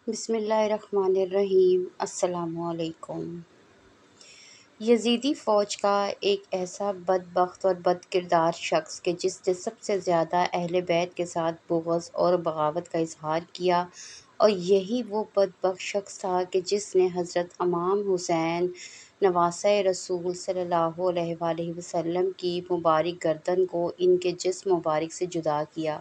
بسم اللہ الرحمن الرحیم۔ السلام علیکم۔ یزیدی فوج کا ایک ایسا بدبخت اور بد کردار شخص کہ جس نے سب سے زیادہ اہل بیت کے ساتھ بغض اور بغاوت کا اظہار کیا، اور یہی وہ بدبخت شخص تھا کہ جس نے حضرت امام حسین نواسۂ رسول صلی اللہ علیہ وآلہ وسلم کی مبارک گردن کو ان کے جسم مبارک سے جدا کیا۔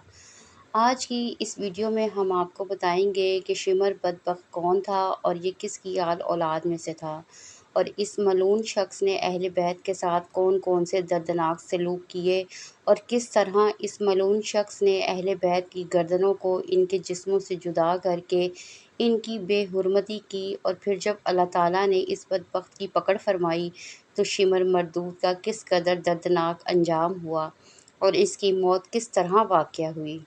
آج کی اس ویڈیو میں ہم آپ کو بتائیں گے کہ شمر بدبخت کون تھا اور یہ کس کی اولاد میں سے تھا، اور اس ملعون شخص نے اہل بیت کے ساتھ کون کون سے دردناک سلوک کیے، اور کس طرح اس ملعون شخص نے اہل بیت کی گردنوں کو ان کے جسموں سے جدا کر کے ان کی بے حرمتی کی، اور پھر جب اللہ تعالیٰ نے اس بدبخت کی پکڑ فرمائی تو شمر مردود کا کس قدر دردناک انجام ہوا اور اس کی موت کس طرح واقع ہوئی۔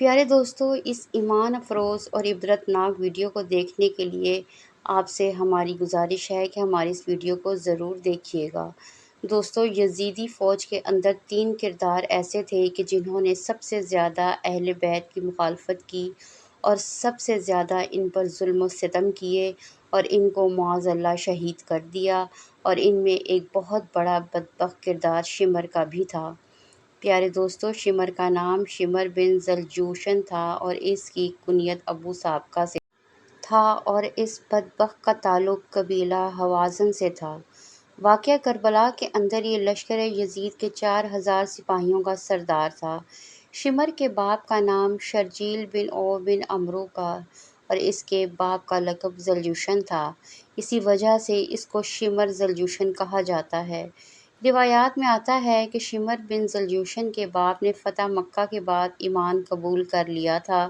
پیارے دوستو، اس ایمان افروز اور عبرت ناک ویڈیو کو دیکھنے کے لیے آپ سے ہماری گزارش ہے کہ ہماری اس ویڈیو کو ضرور دیکھیے گا۔ دوستو، یزیدی فوج کے اندر 3 کردار ایسے تھے کہ جنہوں نے سب سے زیادہ اہل بیت کی مخالفت کی اور سب سے زیادہ ان پر ظلم و ستم کیے اور ان کو معاذ اللہ شہید کر دیا، اور ان میں ایک بہت بڑا بدبخت کردار شمر کا بھی تھا۔ پیارے دوستو، شمر کا نام شمر بن ذلجوشن تھا اور اس کی کنیت ابو سابقہ سے تھا، اور اس بدبخت کا تعلق قبیلہ ہوازن سے تھا۔ واقعہ کربلا کے اندر یہ لشکر یزید کے 4000 سپاہیوں کا سردار تھا۔ شمر کے باپ کا نام شرجیل بن او بن عمرو کا اور اس کے باپ کا لقب ذلجوشن تھا، اسی وجہ سے اس کو شمر ذلجوشن کہا جاتا ہے۔ روایات میں آتا ہے کہ شمر بن ذلجوشن کے باپ نے فتح مکہ کے بعد ایمان قبول کر لیا تھا۔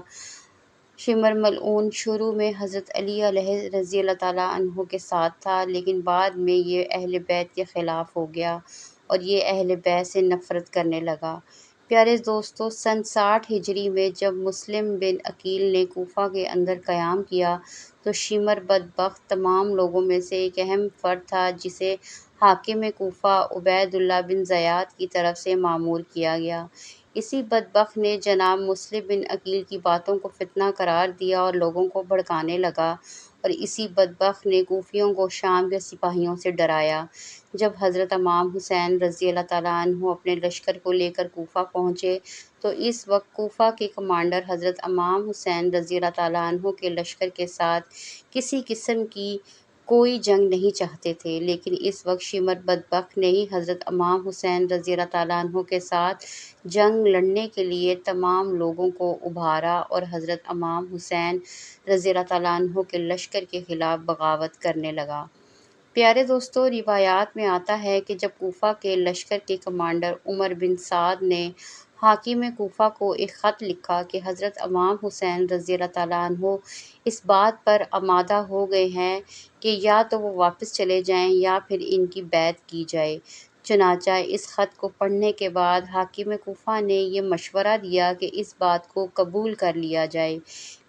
شمر ملعون شروع میں حضرت علی علیہ رضی اللہ تعالیٰ عنہ کے ساتھ تھا، لیکن بعد میں یہ اہل بیت کے خلاف ہو گیا اور یہ اہل بیت سے نفرت کرنے لگا۔ پیارے دوستو، سن 60 ہجری میں جب مسلم بن عقیل نے کوفہ کے اندر قیام کیا تو شمر بدبخت تمام لوگوں میں سے ایک اہم فرد تھا جسے حاکم کوفہ عبید اللہ بن زیاد کی طرف سے مامور کیا گیا۔ اسی بدبخت نے جناب مسلم بن عقیل کی باتوں کو فتنہ قرار دیا اور لوگوں کو بھڑکانے لگا، اور اسی بدبخت نے کوفیوں کو شام کے سپاہیوں سے ڈرایا۔ جب حضرت امام حسین رضی اللہ تعالیٰ عنہ اپنے لشکر کو لے کر کوفہ پہنچے تو اس وقت کوفہ کے کمانڈر حضرت امام حسین رضی اللہ تعالیٰ عنہ کے لشکر کے ساتھ کسی قسم کی کوئی جنگ نہیں چاہتے تھے، لیکن اس وقت شمر بدبخت نے ہی حضرت امام حسین رضی اللہ تعالیٰ عنہ کے ساتھ جنگ لڑنے کے لیے تمام لوگوں کو ابھارا اور حضرت امام حسین رضی اللہ تعالیٰ عنہ کے لشکر کے خلاف بغاوت کرنے لگا۔ پیارے دوستو، روایات میں آتا ہے کہ جب کوفہ کے لشکر کے کمانڈر عمر بن سعد نے حاکم کوفہ کو ایک خط لکھا کہ حضرت امام حسین رضی اللہ تعالیٰ عنہ اس بات پر آمادہ ہو گئے ہیں کہ یا تو وہ واپس چلے جائیں یا پھر ان کی بیعت کی جائے، چنانچہ اس خط کو پڑھنے کے بعد حاکم کوفہ نے یہ مشورہ دیا کہ اس بات کو قبول کر لیا جائے،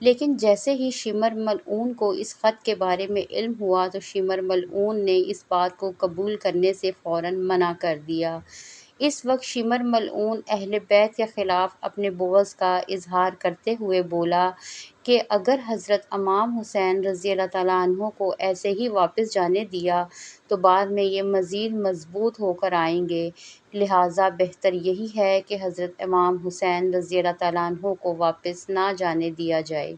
لیکن جیسے ہی شمر ملعون کو اس خط کے بارے میں علم ہوا تو شمر ملعون نے اس بات کو قبول کرنے سے فوراً منع کر دیا۔ اس وقت شمر ملعون اہل بیت کے خلاف اپنے بغض کا اظہار کرتے ہوئے بولا کہ اگر حضرت امام حسین رضی اللہ تعالیٰ عنہ کو ایسے ہی واپس جانے دیا تو بعد میں یہ مزید مضبوط ہو کر آئیں گے، لہٰذا بہتر یہی ہے کہ حضرت امام حسین رضی اللہ تعالیٰ عنہ کو واپس نہ جانے دیا جائے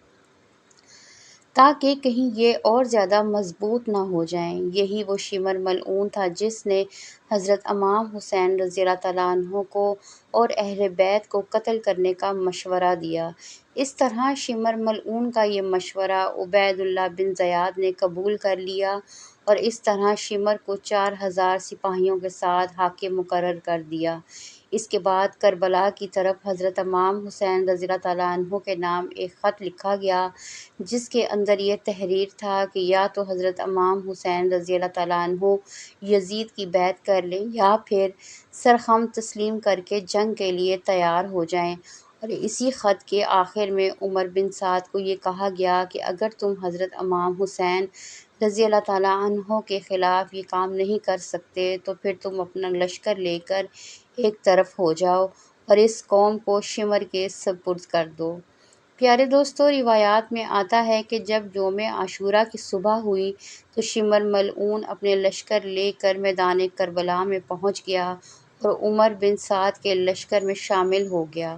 تاکہ کہیں یہ اور زیادہ مضبوط نہ ہو جائیں۔ یہی وہ شمر ملعون تھا جس نے حضرت امام حسین رضی اللہ تعالیٰ عنہ کو اور اہل بیت کو قتل کرنے کا مشورہ دیا۔ اس طرح شمر ملعون کا یہ مشورہ عبید اللہ بن زیاد نے قبول کر لیا اور اس طرح شمر کو 4000 سپاہیوں کے ساتھ حاکم مقرر کر دیا۔ اس کے بعد کربلا کی طرف حضرت امام حسین رضی اللہ تعالیٰ عنہ کے نام ایک خط لکھا گیا جس کے اندر یہ تحریر تھا کہ یا تو حضرت امام حسین رضی اللہ تعالیٰ عنہ یزید کی بیعت کر لیں یا پھر سرخم تسلیم کر کے جنگ کے لیے تیار ہو جائیں، اور اسی خط کے آخر میں عمر بن سعد کو یہ کہا گیا کہ اگر تم حضرت امام حسین رضی اللہ تعالیٰ عنہ کے خلاف یہ کام نہیں کر سکتے تو پھر تم اپنا لشکر لے کر ایک طرف ہو جاؤ اور اس قوم کو شمر کے سپرد کر دو۔ پیارے دوستوں، روایات میں آتا ہے کہ جب یوم عاشورہ کی صبح ہوئی تو شمر ملعون اپنے لشکر لے کر میدان کربلا میں پہنچ گیا اور عمر بن سعد کے لشکر میں شامل ہو گیا۔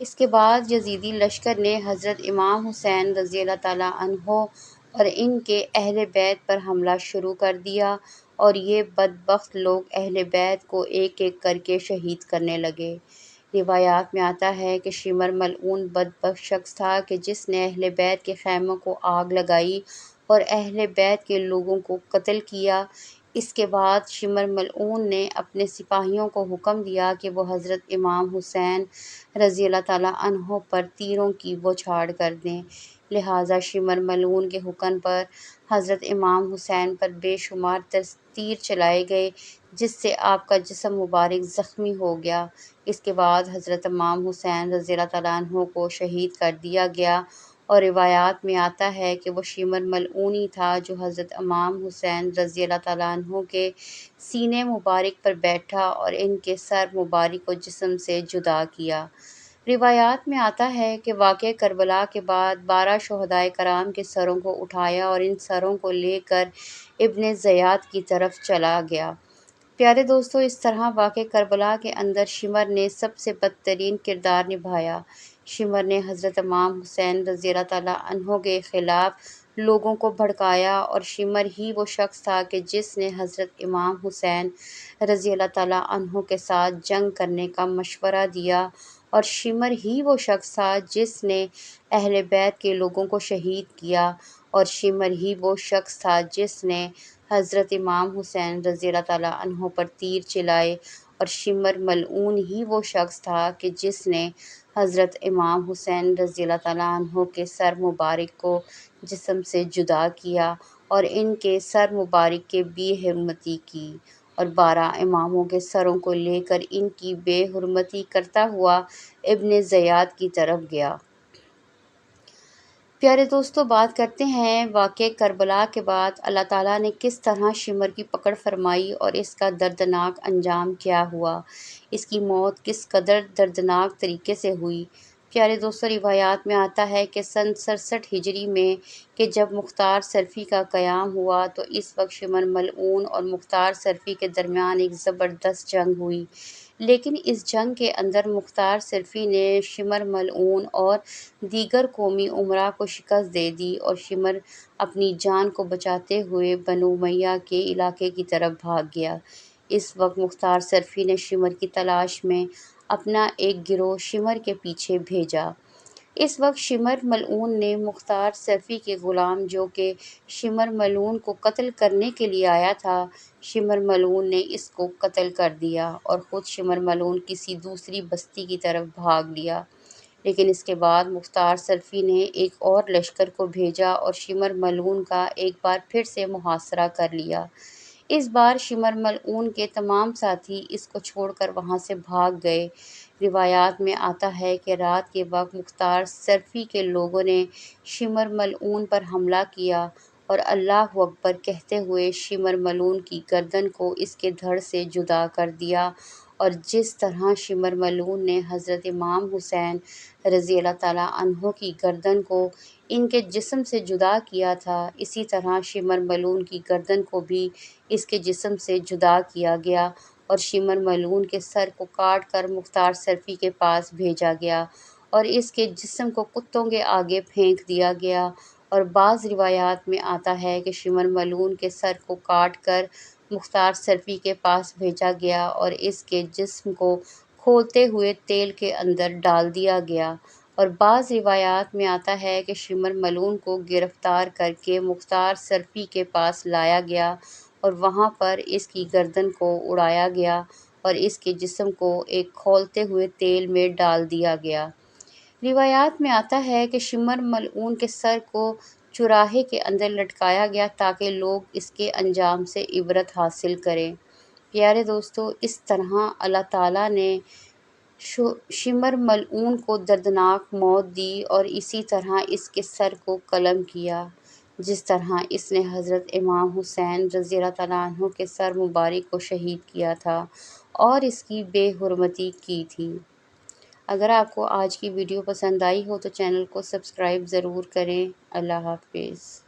اس کے بعد یزیدی لشکر نے حضرت امام حسین رضی اللہ تعالیٰ عنہ اور ان کے اہل بیت پر حملہ شروع کر دیا اور یہ بدبخت لوگ اہل بیت کو ایک ایک کر کے شہید کرنے لگے۔ روایات میں آتا ہے کہ شمر ملعون بدبخت شخص تھا کہ جس نے اہل بیت کے خیموں کو آگ لگائی اور اہل بیت کے لوگوں کو قتل کیا۔ اس کے بعد شمر ملعون نے اپنے سپاہیوں کو حکم دیا کہ وہ حضرت امام حسین رضی اللہ تعالیٰ عنہ پر تیروں کی بوچھاڑ کر دیں۔ لہٰذا شمر ملعون کے حکم پر حضرت امام حسین پر بے شمار تیر چلائے گئے، جس سے آپ کا جسم مبارک زخمی ہو گیا۔ اس کے بعد حضرت امام حسین رضی اللہ تعالیٰ عنہ کو شہید کر دیا گیا اور روایات میں آتا ہے کہ وہ شمر ملعون ہی تھا جو حضرت امام حسین رضی اللہ تعالیٰ عنہ کے سینے مبارک پر بیٹھا اور ان کے سر مبارک کو جسم سے جدا کیا۔ روایات میں آتا ہے کہ واقعہ کربلا کے بعد 12 شہدائے کرام کے سروں کو اٹھایا اور ان سروں کو لے کر ابن زیاد کی طرف چلا گیا۔ پیارے دوستو، اس طرح واقعہ کربلا کے اندر شمر نے سب سے بدترین کردار نبھایا۔ شمر نے حضرت امام حسین رضی اللہ تعالیٰ عنہ کے خلاف لوگوں کو بھڑکایا اور شمر ہی وہ شخص تھا کہ جس نے حضرت امام حسین رضی اللہ تعالیٰ عنہ کے ساتھ جنگ کرنے کا مشورہ دیا اور شمر ہی وہ شخص تھا جس نے اہل بیت کے لوگوں کو شہید کیا اور شمر ہی وہ شخص تھا جس نے حضرت امام حسین رضی اللہ تعالیٰ عنہ پر تیر چلائے اور شمر ملعون ہی وہ شخص تھا کہ جس نے حضرت امام حسین رضی اللہ تعالیٰ عنہ کے سر مبارک کو جسم سے جدا کیا اور ان کے سر مبارک کی بے حرمتی کی اور 12 اماموں کے سروں کو لے کر ان کی بے حرمتی کرتا ہوا ابن زیاد کی طرف گیا۔ پیارے دوستو، بات کرتے ہیں واقعہ کربلا کے بعد اللہ تعالیٰ نے کس طرح شمر کی پکڑ فرمائی اور اس کا دردناک انجام کیا ہوا، اس کی موت کس قدر دردناک طریقے سے ہوئی۔ پیارے دوستو، روایات میں آتا ہے کہ سن 67 ہجری میں کہ جب مختار سرفی کا قیام ہوا تو اس وقت شمر ملعون اور مختار سرفی کے درمیان ایک زبردست جنگ ہوئی، لیکن اس جنگ کے اندر مختار سرفی نے شمر ملعون اور دیگر قومی امراء کو شکست دے دی اور شمر اپنی جان کو بچاتے ہوئے بنو امیہ کے علاقے کی طرف بھاگ گیا۔ اس وقت مختار سرفی نے شمر کی تلاش میں اپنا ایک گروہ شمر کے پیچھے بھیجا۔ اس وقت شمر ملعون نے مختار سرفی کے غلام جو کہ شمر ملعون کو قتل کرنے کے لیے آیا تھا، شمر ملعون نے اس کو قتل کر دیا اور خود شمر ملعون کسی دوسری بستی کی طرف بھاگ لیا۔ لیکن اس کے بعد مختار سرفی نے ایک اور لشکر کو بھیجا اور شمر ملعون کا ایک بار پھر سے محاصرہ کر لیا۔ اس بار شمر ملعون کے تمام ساتھی اس کو چھوڑ کر وہاں سے بھاگ گئے۔ روایات میں آتا ہے کہ رات کے وقت مختار سرفی کے لوگوں نے شمر ملعون پر حملہ کیا اور اللہ اکبر کہتے ہوئے شمر ملعون کی گردن کو اس کے دھڑ سے جدا کر دیا اور جس طرح شمر ملعون نے حضرت امام حسین رضی اللہ تعالیٰ عنہ کی گردن کو ان کے جسم سے جدا کیا تھا، اسی طرح شمر ملعون کی گردن کو بھی اس کے جسم سے جدا کیا گیا اور شمر ملعون کے سر کو کاٹ کر مختار سرفی کے پاس بھیجا گیا اور اس کے جسم کو کتوں کے آگے پھینک دیا گیا۔ اور بعض روایات میں آتا ہے کہ شمر ملعون کے سر کو کاٹ کر مختار سرفی کے پاس بھیجا گیا اور اس کے جسم کو کھولتے ہوئے تیل کے اندر ڈال دیا گیا۔ اور بعض روایات میں آتا ہے کہ شمر ملعون کو گرفتار کر کے مختار سرفی کے پاس لایا گیا اور وہاں پر اس کی گردن کو اڑایا گیا اور اس کے جسم کو ایک کھولتے ہوئے تیل میں ڈال دیا گیا۔ روایات میں آتا ہے کہ شمر ملعون کے سر کو چوراہے کے اندر لٹکایا گیا تاکہ لوگ اس کے انجام سے عبرت حاصل کریں۔ پیارے دوستو، اس طرح اللہ تعالیٰ نے شمر ملعون کو دردناک موت دی اور اسی طرح اس کے سر کو قلم کیا، جس طرح اس نے حضرت امام حسین رضی اللہ تعالیٰ عنہ کے سر مبارک کو شہید کیا تھا اور اس کی بے حرمتی کی تھی۔ اگر آپ کو آج کی ویڈیو پسند آئی ہو تو چینل کو سبسکرائب ضرور کریں۔ اللہ حافظ۔